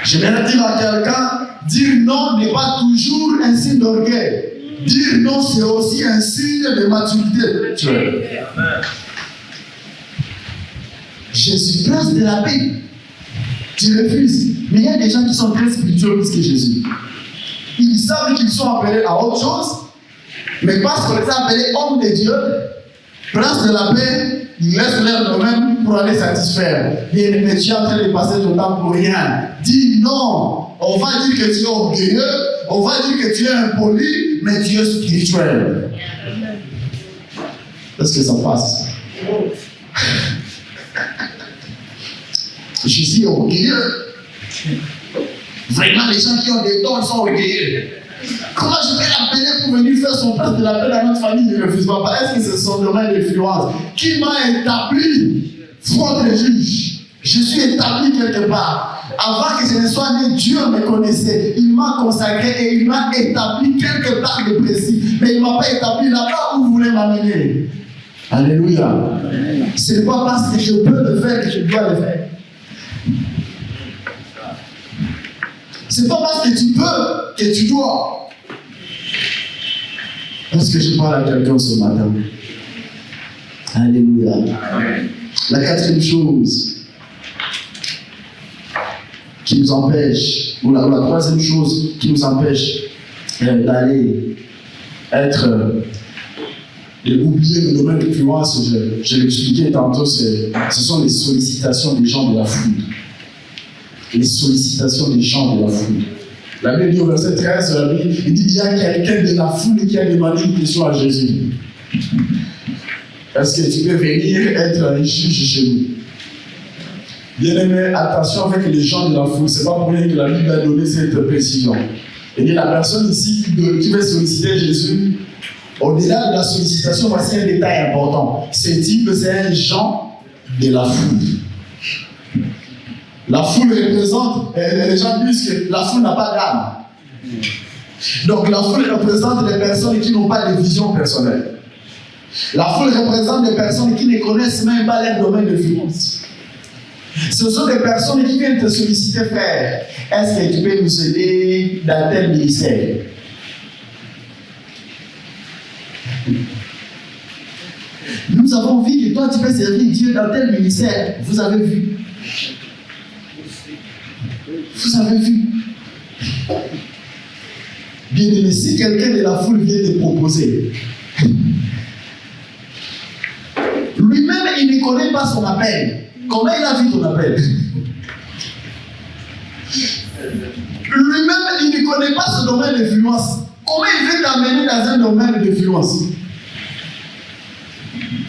Je vais dire à quelqu'un, dire non n'est pas toujours un signe d'orgueil. Dire non, c'est aussi un signe de maturité. Je suis prince de la paix. Tu refuses. Mais il y a des gens qui sont très spirituels plus que Jésus. Ils savent qu'ils sont appelés à autre chose, mais parce qu'on les a appelés hommes de Dieu, prince de la paix, ils laissent leur domaine pour aller satisfaire. Mais tu es en train de passer ton temps pour rien. Dis non. On va dire que tu es orgueilleux, on va dire que tu es impoli, mais tu es spirituel. Est-ce que ça passe? Je suis orgueilleux. Vraiment, les gens qui ont des dons sont orgueilleux. Comment je vais l'appeler pour venir faire son place de la paix dans notre famille? Il ne refuse pas. Est-ce que c'est son domaine d'influence? Qui m'a établi votre juge? Je suis établi quelque part. Avant que je ne sois né, Dieu me connaissait. Il m'a consacré et il m'a établi quelque part de précis. Mais il ne m'a pas établi là-bas où vous voulez m'amener. Alléluia. Ce n'est pas parce que je peux le faire que je dois le faire. C'est pas parce que tu peux que tu dois. Est-ce que je parle à quelqu'un ce matin? Alléluia. Amen. La quatrième chose qui nous empêche, ou la troisième chose qui nous empêche d'aller oublier le domaine d'influence, je l'expliquais tantôt, ce sont les sollicitations des gens de la foule. Les sollicitations des gens de la foule. La Bible dit au verset 13, il dit il y a quelqu'un de la foule qui a demandé une question à Jésus. Est-ce que tu peux venir être un juge chez nous? Bien aimé, attention avec les gens de la foule. Ce n'est pas pour rien que la Bible a donné cette précision. Et bien la personne ici qui veut solliciter Jésus, au-delà de la sollicitation, voici un détail important. Ce type, c'est un gens de la foule. La foule représente, les gens disent que la foule n'a pas d'âme. Donc la foule représente les personnes qui n'ont pas de vision personnelle. La foule représente des personnes qui ne connaissent même pas leur domaine de finance. Ce sont des personnes qui viennent te solliciter, frère. Est-ce que tu peux nous aider dans tel ministère? Nous avons vu que toi tu peux servir Dieu dans tel ministère. Vous avez vu? Vous avez vu? Bien aimé, si quelqu'un de la foule vient te proposer, lui-même il ne connaît pas son appel. Comment il a vu ton appel? Lui-même il ne connaît pas ce domaine d'influence. Comment il veut t'amener dans un domaine d'influence?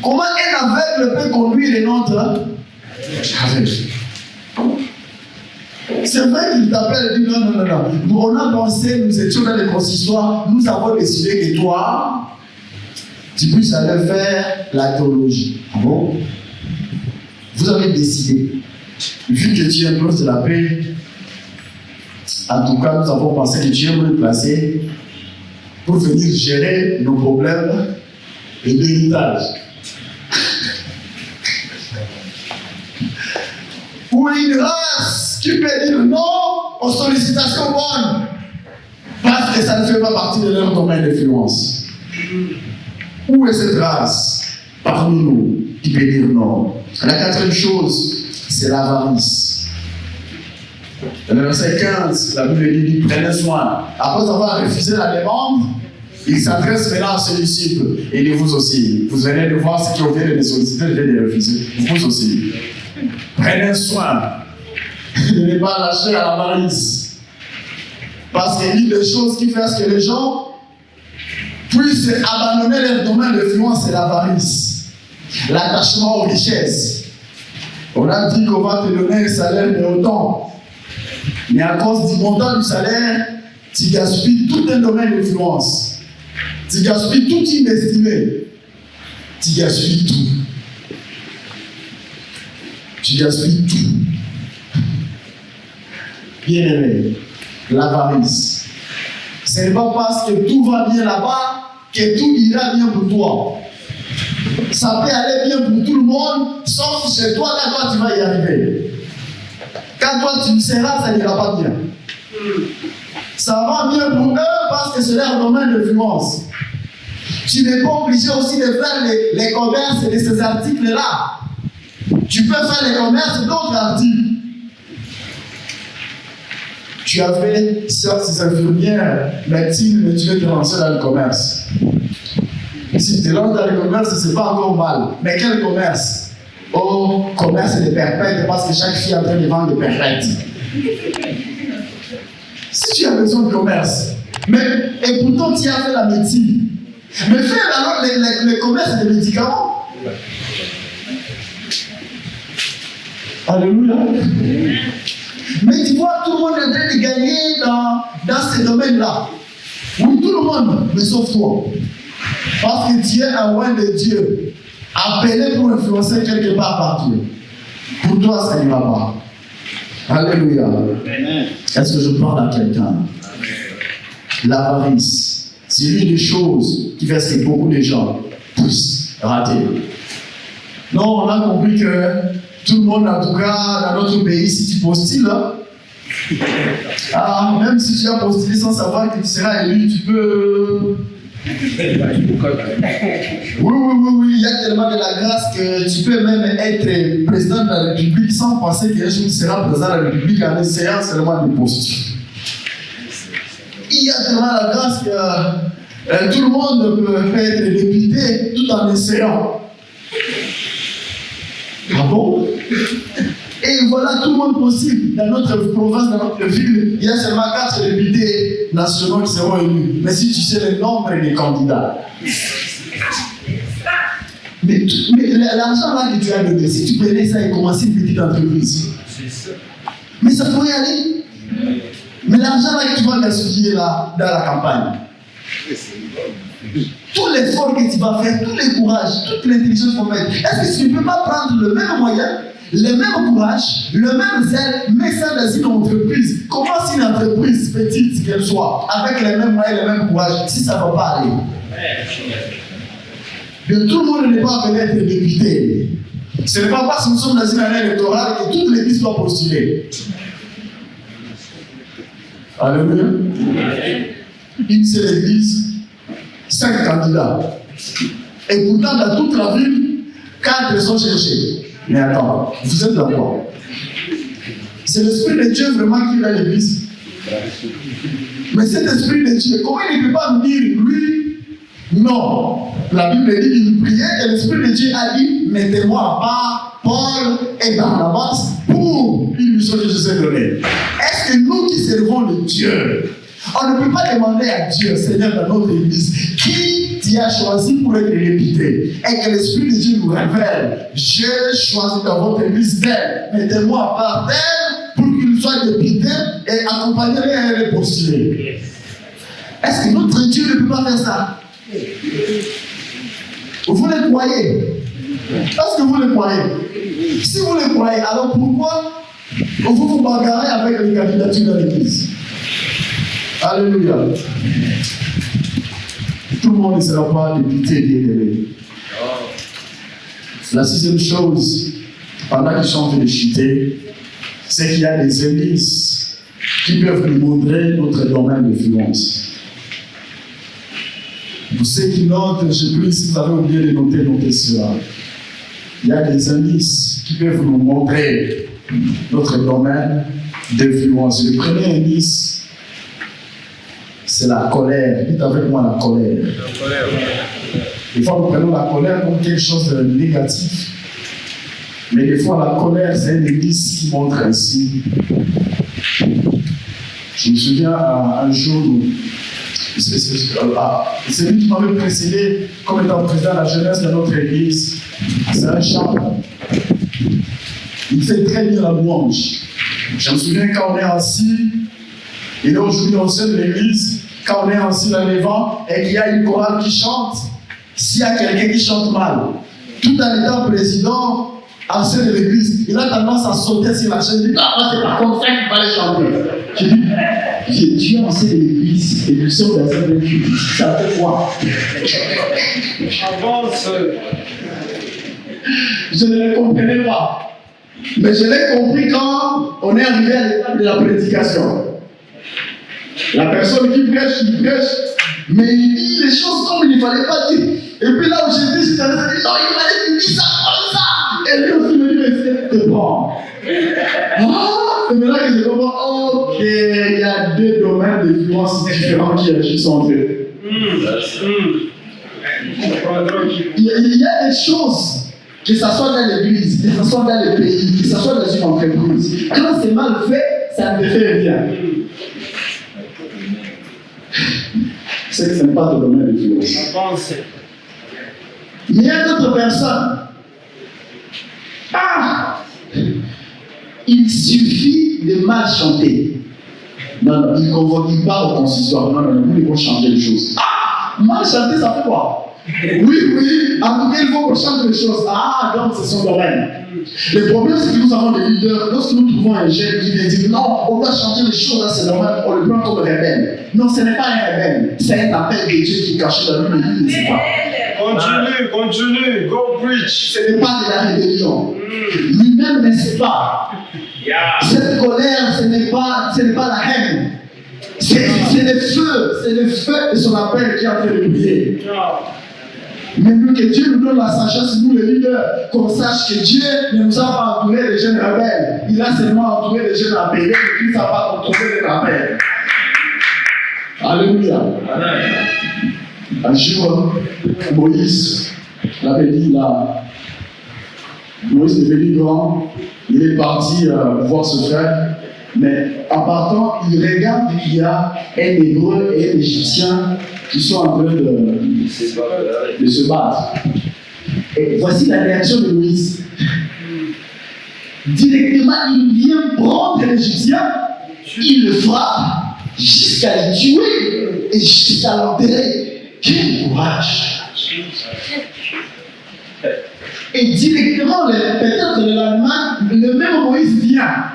Comment un aveugle peut conduire un autre aveugle? C'est vrai qu'il t'appelle et dit non. On a pensé, nous étions dans les consistoires, nous avons décidé que toi, tu puisses aller faire la théologie. Ah bon? Vous avez décidé. Vu que tu es un prince de la paix, en tout cas, nous avons pensé que tu es mieux placé pour venir gérer nos problèmes et l'héritage. Ou une race qui peut dire non aux sollicitations bonnes parce que ça ne fait pas partie de leur domaine d'influence. Où est cette race parmi nous qui peut dire non? La quatrième chose, c'est l'avarice. Dans le verset 15, la Bible dit prenez soin. Après avoir refusé la demande, il s'adresse maintenant à ses disciples et dit vous aussi. Vous venez de voir ce qui vient de les solliciter, je vais les refuser. Vous aussi. Prenez soin de ne pas lâcher à l'avarice. Parce qu'il y a des choses qui font que les gens puissent abandonner leur domaine d'influence, c'est l'avarice. L'attachement aux richesses. On a dit qu'on va te donner un salaire de autant. Mais à cause du montant du salaire, tu gaspilles tout un domaine d'influence. Tu gaspilles toute une destinée. Tu gaspilles tout. Tu gaspilles tout. Bien aimé, l'avarice. Ce n'est pas parce que tout va bien là-bas que tout ira bien pour toi. Ça peut aller bien pour tout le monde, sauf chez toi, quand toi tu vas y arriver. Quand toi tu le seras, ça n'ira pas bien. Ça va bien pour eux parce que c'est leur domaine d'influence. Tu n'es pas obligé aussi de faire les commerces de ces articles-là. Tu peux faire les commerces d'autres articles. Tu as fait sciences infirmières, médecine, mais tu veux te lancer dans le commerce. Si tu te lances dans le commerce, ce n'est pas encore mal. Mais quel commerce? Oh, commerce des perpètes, parce que chaque fille est en train de vendre des perpètes. Si tu as besoin de commerce, et pourtant tu as fait la médecine, mais fais alors les commerces des médicaments. Alléluia. Mais tu vois, tout le monde est en train de gagner dans ces domaines-là. Oui, tout le monde, mais sauf toi. Parce que tu es un roi de Dieu, appelé pour influencer quelque part par Dieu. Pour toi, ça n'ira pas. Alléluia. Est-ce que je parle à quelqu'un? L'avarice, c'est l'une des choses qui fait que beaucoup de gens puissent rater. Non, on a compris que tout le monde, en tout cas, dans notre pays, si tu postules, même si tu as postulé sans savoir que tu seras élu, tu peux... Oui, il y a tellement de la grâce que tu peux même être président de la République sans penser qu'un jour tu seras président de la République en essayant seulement de postuler. Il y a tellement la grâce que tout le monde peut être député tout en essayant. Ah bon? Et voilà, tout le monde possible. Dans notre province, dans notre ville, il y a seulement 4 députés nationaux qui seront élus. Mais si tu sais le nombre des candidats. Mais l'argent là que tu as donné, si tu prenais ça et commençais une petite entreprise, Mais ça pourrait aller. Mais l'argent là que tu vas gaspiller là, dans la campagne, tout l'effort que tu vas faire, tout le courage, toute l'intelligence qu'on met, est-ce que tu ne peux pas prendre le même moyen, le même courage, le même zèle, mais ça dans une entreprise? Comment si une entreprise petite qu'elle soit, avec les mêmes moyens, le même courage, si ça ne va pas aller? Mais tout le monde n'est pas appelé à être député. Ce n'est pas parce que nous sommes dans une année électorale que toute l'église doit postuler. Alléluia. Une seule église, 5 candidats. Et pourtant, dans toute la ville, 4 sont cherchés. Mais attends, vous êtes d'accord? C'est l'Esprit de Dieu vraiment qui est dans l'église. Mais cet Esprit de Dieu, comment il ne peut pas nous dire, lui, non? La Bible dit qu'il priait et l'Esprit de Dieu a dit, mettez-moi à part Paul et Barnabas pour une mission que je vous ai donnée. Est-ce que nous qui servons le Dieu, on ne peut pas demander à Dieu, Seigneur, dans notre église, qui tu as choisi pour être député, et que l'Esprit de Dieu nous révèle, j'ai choisi dans votre église d'elle, mettez-moi à part d'elle pour qu'il soit député et accompagner et les postuler. Est-ce que notre Dieu ne peut pas faire ça? Vous le croyez? Est-ce que vous le croyez? Si vous le croyez, alors pourquoi vous vous bagarrez avec les candidatures de l'église? Alléluia. Tout le monde ne sera pas député bien-aimé. La 6e chose, pendant qu'ils sont en train de chuter, c'est qu'il y a des indices qui peuvent nous montrer notre domaine d'influence. Vous savez qui notent, je ne sais plus si vous avez oublié de noter cela. Il y a des indices qui peuvent nous montrer notre domaine d'influence. Le premier indice, c'est la colère. Dites avec moi la colère. La colère. Des fois, nous prenons la colère comme quelque chose de négatif. Mais des fois, la colère, c'est un indice qui montre ainsi. Je me souviens un jour où c'est lui qui m'avait précédé comme étant président de la jeunesse de notre église. C'est un chanteur. Il fait très bien la louange. Je me souviens quand on est assis, et là aujourd'hui au sein de l'église, quand on est assis dans les vents et qu'il y a une chorale qui chante, s'il y a quelqu'un qui chante mal, tout en étant président, ancien de l'église, il a tendance à sauter sur la chaise et dire, ah, c'est pas comme ça qu'il fallait chanter. Je dis, Dieu ancien de l'église et nous sommes dans un église, ça fait quoi? Avance. Je ne le comprenais pas. Mais je l'ai compris quand on est arrivé à l'étape de la prédication. La personne qui prêche, mais il dit les choses comme il ne fallait pas dire. Et puis là où j'étais, je t'avais dit, non, il fallait qu'il dise ça comme ça. Et lui aussi me dit, mais c'est bon. Ah, et maintenant que je comprends, ok, il y a 2 domaines d'influence différents qui agissent entre eux. Il y a des choses, que ce soit dans l'église, que ce soit dans le pays, que ce soit dans une entreprise. Quand c'est mal fait, ça ne fait rien. C'est que ce n'est pas de domaine d'influence. Mais il y a d'autres personnes. Ah! Il suffit de mal chanter. Non, il ne convoque pas au consistoire. Non, nous, ils vont changer les choses. Ah! Mal chanter, ça fait quoi? Oui, en tout cas, il faut qu'on change les choses. Ah, donc c'est son domaine. Le problème, c'est que nous avons des leaders. Lorsque nous trouvons un jeune qui vient dire non, on doit changer les choses dans ce domaine, on le prend comme rebelle. Non, ce n'est pas un rebelle. C'est un appel de Dieu qui est caché dans lui, mais il ne sait pas. Continue, go preach. Ce n'est pas de la rébellion. Lui-même ne sait pas. Cette colère, ce n'est pas la haine. C'est le feu de son appel qui est en train de briller. Mais nous, que Dieu nous donne la sagesse, nous les leaders, qu'on sache que Dieu ne nous a pas entouré de jeunes rebelles. Il a seulement entouré de jeunes appelés, et qu'il ne s'est pas entouré de rebelles. Alléluia. Un jour, Moïse l'avait dit là. Moïse est devenu grand, il est parti voir ce frère, mais en partant, il regarde qu'il y a un Hébreu et un Égyptien qui sont en train de se battre. Et voici la réaction de Moïse. directement, il vient prendre l'Égyptien, il le frappe jusqu'à le tuer et jusqu'à l'enterrer. Quel courage! Et directement, peut-être le lendemain, le même Moïse vient.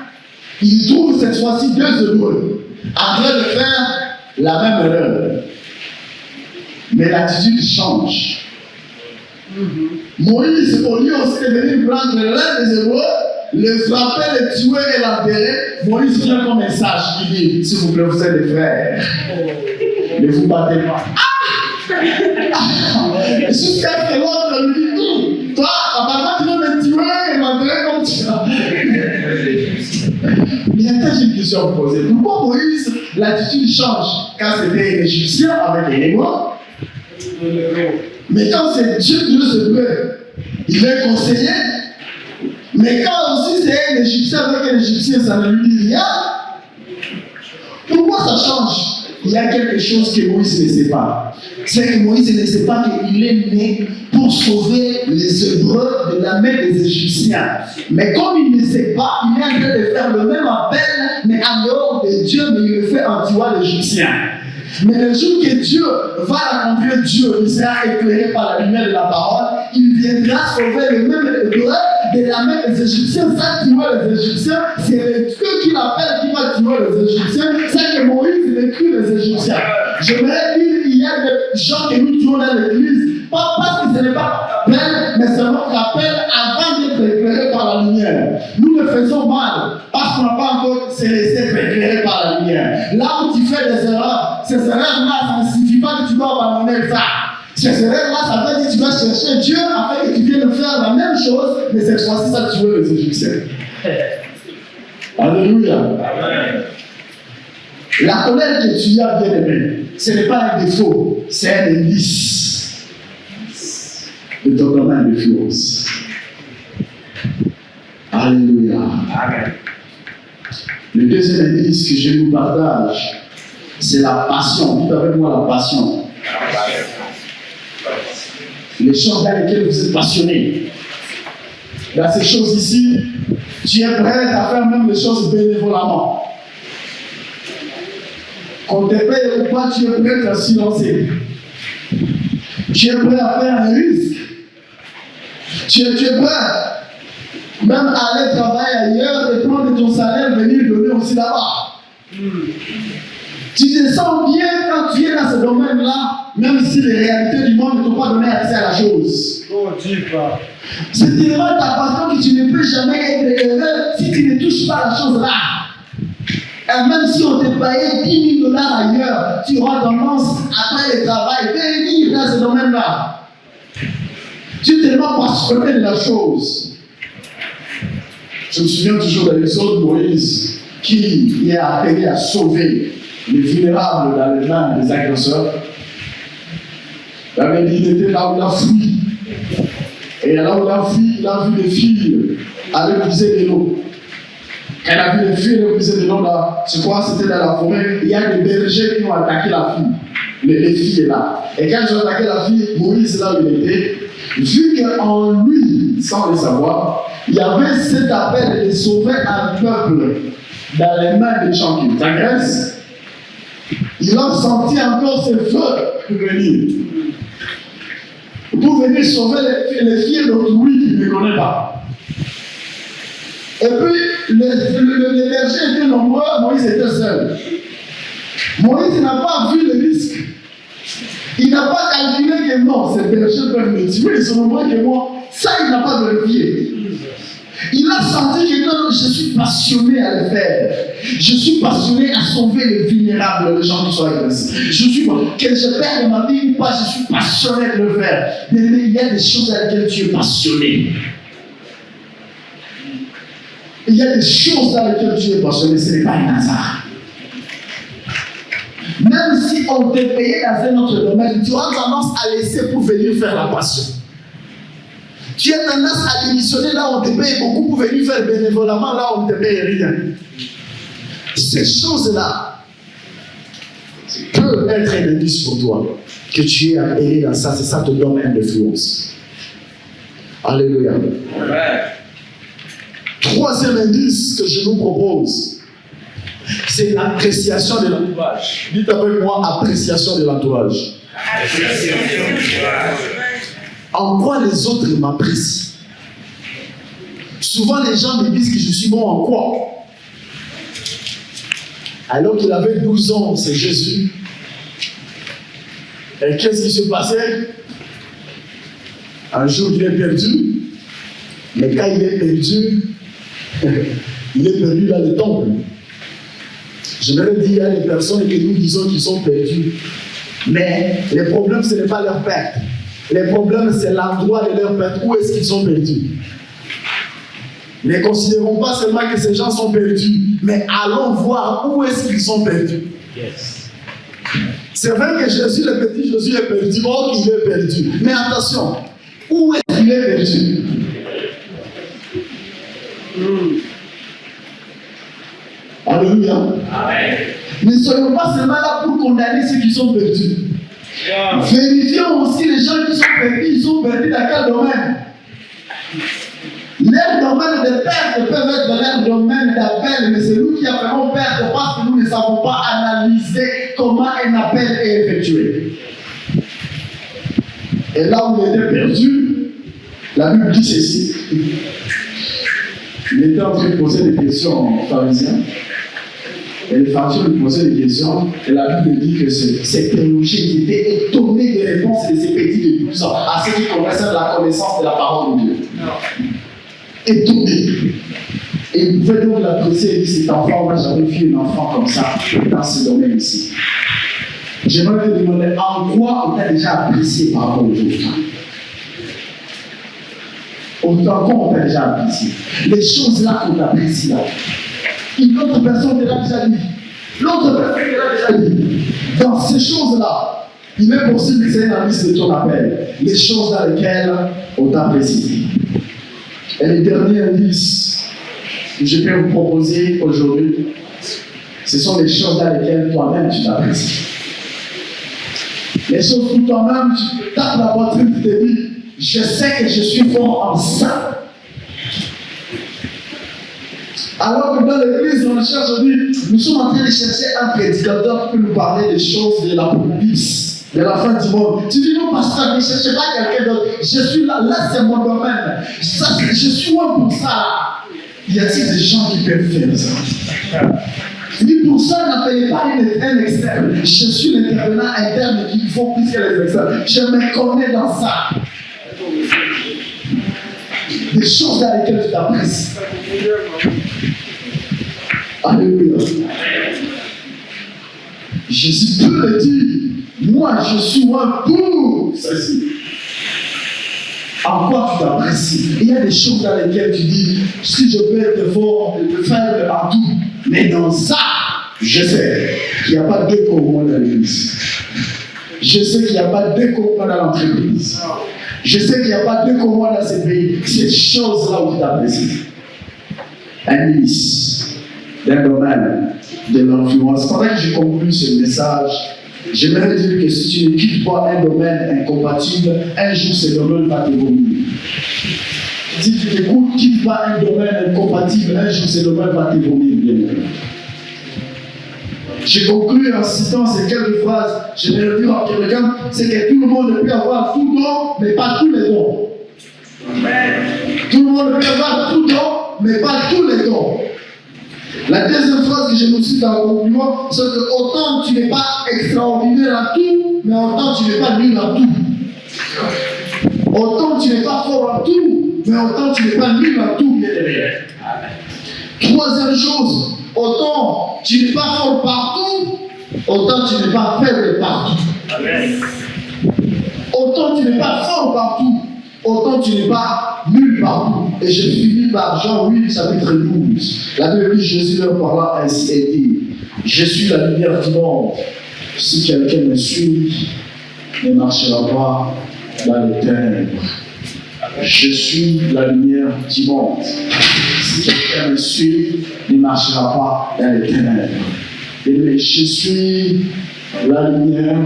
Il trouve cette fois-ci 2 Hébreux en train de faire la même erreur. Mais l'attitude change. Moïse, au lieu aussi de venir prendre l'un des Hébreux, le frapper, le tuer et l'enterrer, Moïse vient comme message qui dit, s'il vous plaît, vous êtes des frères. Ne vous battez pas. Jusqu'à ce que l'autre lui dit, toi, apparemment, tu vas me tuer et m'enterrer comme tu as. Mais attends, j'ai une question à vous poser. Pourquoi Moïse, l'attitude change quand c'était un Égyptien avec les Hébreux? Mais quand c'est Dieu qui le veut, il est conseillé. Mais quand aussi c'est un Égyptien avec un Égyptien, ça ne lui dit rien. Pourquoi ça change? Il y a quelque chose que Moïse ne sait pas. C'est que Moïse ne sait pas qu'il est né pour sauver les Hébreux de la main des Égyptiens. Mais comme il ne sait pas, il est en train de faire le même appel, mais en dehors de Dieu, mais il le fait en tuant l'Égyptien. Mais le jour que Dieu va rencontrer Dieu, il sera éclairé par la lumière de la parole, il viendra sauver le même Hébreu de la main des Égyptiens. Ça, tuer les Égyptiens, c'est le Dieu qui l'appelle qui va tuer les Égyptiens. C'est que Moïse, il tue les Égyptiens. J'aimerais dire, il y a des gens que nous tuons dans l'église, pas parce que ce n'est pas peine, mais c'est notre appel avant d'être éclairé par la lumière. Nous le faisons mal, parce qu'on n'a pas encore se laissé éclairer par la lumière. Là où tu fais des erreurs, ces erreurs-là, ça ne signifie pas que tu dois abandonner ça. Ces erreurs-là, ça veut dire que tu dois chercher Dieu afin que tu viennes faire la même chose, mais cette fois-ci, ça tuer les Égyptiens. Alléluia. Amen. La colère que tu as, bien aimé, ce n'est pas un défaut, c'est un indice de ton domaine d'influence. Alléluia. Amen. Le deuxième indice que je vous partage, c'est la passion. Dites avec moi la passion. Les choses dans lesquelles vous êtes passionné. Dans ces choses ici, tu es prêt à faire même les choses bénévolement. Qu'on te paye ou pas, tu es prêt à silencer. Tu es prêt à faire un risque. Tu es prêt même à aller travailler ailleurs et prendre ton salaire, venir donner aussi là-bas. Tu te sens bien quand tu es dans ce domaine-là, même si les réalités du monde ne t'ont pas donné accès à la chose. C'est tellement ta passion que tu ne peux jamais être heureux si tu ne touches pas la chose-là. Et même si on te payait $10,000 ailleurs, tu auras tendance, après le travail, venir dans ce domaine-là. Tu es tellement passionné de la chose. Je me souviens toujours de l'exode de Moïse qui est appelé à sauver les vulnérables dans les mains des agresseurs. Il était là où il a fui. Et là où il a fui, il a vu des filles aller puiser de l'eau. Quand il a vu les filles aller puiser de l'eau, là, je crois que c'était dans la forêt, il y a des bergers qui ont attaqué la fille. Les filles là. Et quand ils ont attaqué la fille, Moïse là où il était, vu qu'en lui, sans le savoir, il y avait cet appel de sauver un peuple dans les mains des gens qui t'agressent, il a senti encore ce feu venir. Pour venir sauver les filles d'autrui qui ne connaît pas. Et puis, les bergers étaient nombreux, Moïse était seul. Moïse n'a pas vu le risque. Il n'a pas calculé que non, ces bergers peuvent me tuer, ils sont nombreux que moi. Ça, il n'a pas vérifié. Il a senti que non, je suis passionné à le faire. Je suis passionné à sauver les vulnérables, les gens qui sont agressés. Que je perds ma vie ou pas, je suis passionné de le faire. Mais il y a des choses à lesquelles tu es passionné. Il y a des choses dans lesquelles tu es passionné, ce n'est pas un hasard. Même si on te payait dans un autre domaine, tu auras tendance à laisser pour venir faire la passion. Tu as tendance à démissionner là où on te paye beaucoup pour venir faire bénévolement là où on ne te paye rien. Ces choses-là peuvent être un indice pour toi que tu es appelé dans ça, c'est ça ton domaine d'influence. Alléluia. Troisième indice que je nous propose, c'est l'appréciation de l'entourage. Dites avec moi, appréciation de l'entourage. En quoi les autres m'apprécient? Souvent les gens me disent que je suis bon en quoi? Alors qu'il avait 12 ans, c'est Jésus. Et qu'est-ce qui se passait? Un jour, il est perdu. Mais quand il est perdu, il est perdu dans le temple. J'aimerais dire, il y a des personnes que nous disons qu'ils sont perdus. Mais les problèmes, ce n'est pas leur perte. Les problèmes, c'est l'endroit de leur perte. Où est-ce qu'ils sont perdus? Ne considérons pas seulement que ces gens sont perdus, mais allons voir où est-ce qu'ils sont perdus. Yes. C'est vrai que Jésus, le petit Jésus est perdu. Oh, il est perdu. Mais attention, où est-ce qu'il est perdu? Alléluia. Amen. Ne soyons pas seulement là pour condamner ceux qui sont perdus. Yeah. Vérifions aussi les gens qui sont perdus. Ils sont perdus dans quel domaine? Leur domaine de perte peuvent être leur domaine d'appel, mais c'est nous qui appelons perte parce que nous ne savons pas analyser comment un appel est effectué. Et là où il était perdu, la Bible dit ceci. Il était en train de poser des questions aux pharisiens. Et les pharisiens lui posaient des questions. Et la Bible dit que ces théologiens qui étaient étonnés des réponses de ces petits de 12 ans, à ceux qui connaissaient la connaissance de la parole de Dieu. Étonné. Et vous pouvez donc l'apprécier et dire, cet enfant, moi j'avais vu un enfant comme ça dans ce domaine ici. J'aimerais te demander en quoi on t'a déjà apprécié par rapport aux autres. Autant qu'on t'a déjà apprécié. Les choses là qu'on t'apprécie là. Une autre personne te l'a déjà dit. L'autre personne te l'a déjà dit. Dans ces choses-là, il est possible que c'est un indice de ton appel. Les choses dans lesquelles on t'apprécie. Et le dernier indice que je peux vous proposer aujourd'hui, ce sont les choses dans lesquelles toi-même tu t'apprécies. Les choses où toi-même tu tapes la poitrine et tu te dis, je sais que je suis fort en ça. Alors que dans l'église, on cherche aujourd'hui, nous sommes en train de chercher un prédicateur qui peut nous parler des choses de l'Apocalypse, de la fin du monde. Tu dis non, pasteur, ne cherchez pas quelqu'un d'autre. Je suis là, c'est mon domaine. Ça, je suis loin pour ça. Y a-t-il des gens qui peuvent faire ça? Il dit pour ça, n'appelez pas un externe. Je suis l'intervenant interne qu'il faut plus que les externes. Je me connais dans ça. Des choses dans lesquelles tu t'apprécies. Alléluia. Jésus peut le dire. Moi, je suis loin pour ceci. En quoi tu t'apprécies? Il y a des choses dans lesquelles tu dis, si je peux être fort, faible en tout, mais dans ça, je sais qu'il n'y a pas deux commandements dans l'église. Je sais qu'il n'y a pas deux commandements dans l'entreprise. Je sais qu'il n'y a pas deux commandements dans ce pays. Ces choses-là où tu t'apprécies. Un indice d'un domaine de l'influence. Pendant que je conclue ce message, j'aimerais dire que si tu ne quittes pas un domaine incompatible, un jour ce domaine va te vomir. Si tu t'écoutes, quitte pas un domaine incompatible, un jour ce domaine va te vomir, bien évidemment. J'ai conclu en citant ces quelques phrases. J'aimerais dire à quelqu'un, c'est que tout le monde peut avoir tout don, mais pas tous les dons. Tout le monde peut avoir tout don, mais pas tous les dons. La deuxième phrase que je me suis dans le concluant, c'est que autant tu n'es pas extraordinaire à tout, mais autant tu n'es pas nul à tout. Autant tu n'es pas fort à tout, mais autant tu n'es pas nul à tout, bien aimé. Troisième chose, autant tu n'es pas fort partout, autant tu n'es pas faible partout. Amen. Autant tu n'es pas fort partout, autant tu n'es pas nul partout. Et je finis par Jean 8, chapitre 12. La Bible dit, Jésus leur parla ainsi et dit, je suis la lumière du monde. Si quelqu'un me suit, ne marchera pas dans les ténèbres. Je suis la lumière du monde. Si quelqu'un me suit, ne marchera pas dans les ténèbres. Et je suis la lumière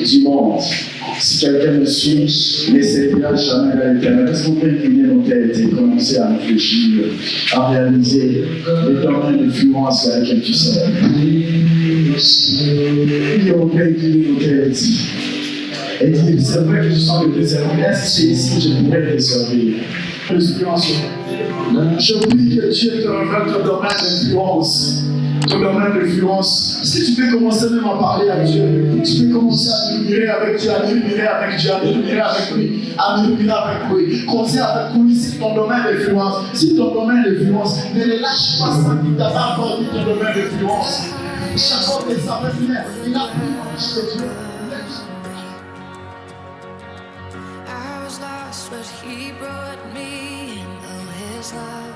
du monde. Si quelqu'un me suit, ne servira jamais à l'éternel. Est-ce qu'on peut incliner nos têtes et commencer à réfléchir, à réaliser les domaines d'influence vers lesquels tu sers? Et on peut incliner nos têtes et dire, c'est vrai que je sens de te servir. Est-ce que c'est ici que je pourrais te servir? Je prie que Dieu te révèle ton domaine d'influence. Ton domaine d'influence. Si tu peux commencer même à parler à Dieu, tu peux commencer à murmurer avec Dieu, à murmurer avec Dieu, à murmurer avec lui, à murmurer avec lui. Commencer avec lui si ton domaine d'influence. Si ton domaine d'influence, ne le lâche pas sans qu'il t'a pas encore dit ton domaine d'influence. Chaque homme est sa même, il a pris en chez Dieu. I was lost, but he brought me in. Oh, his love.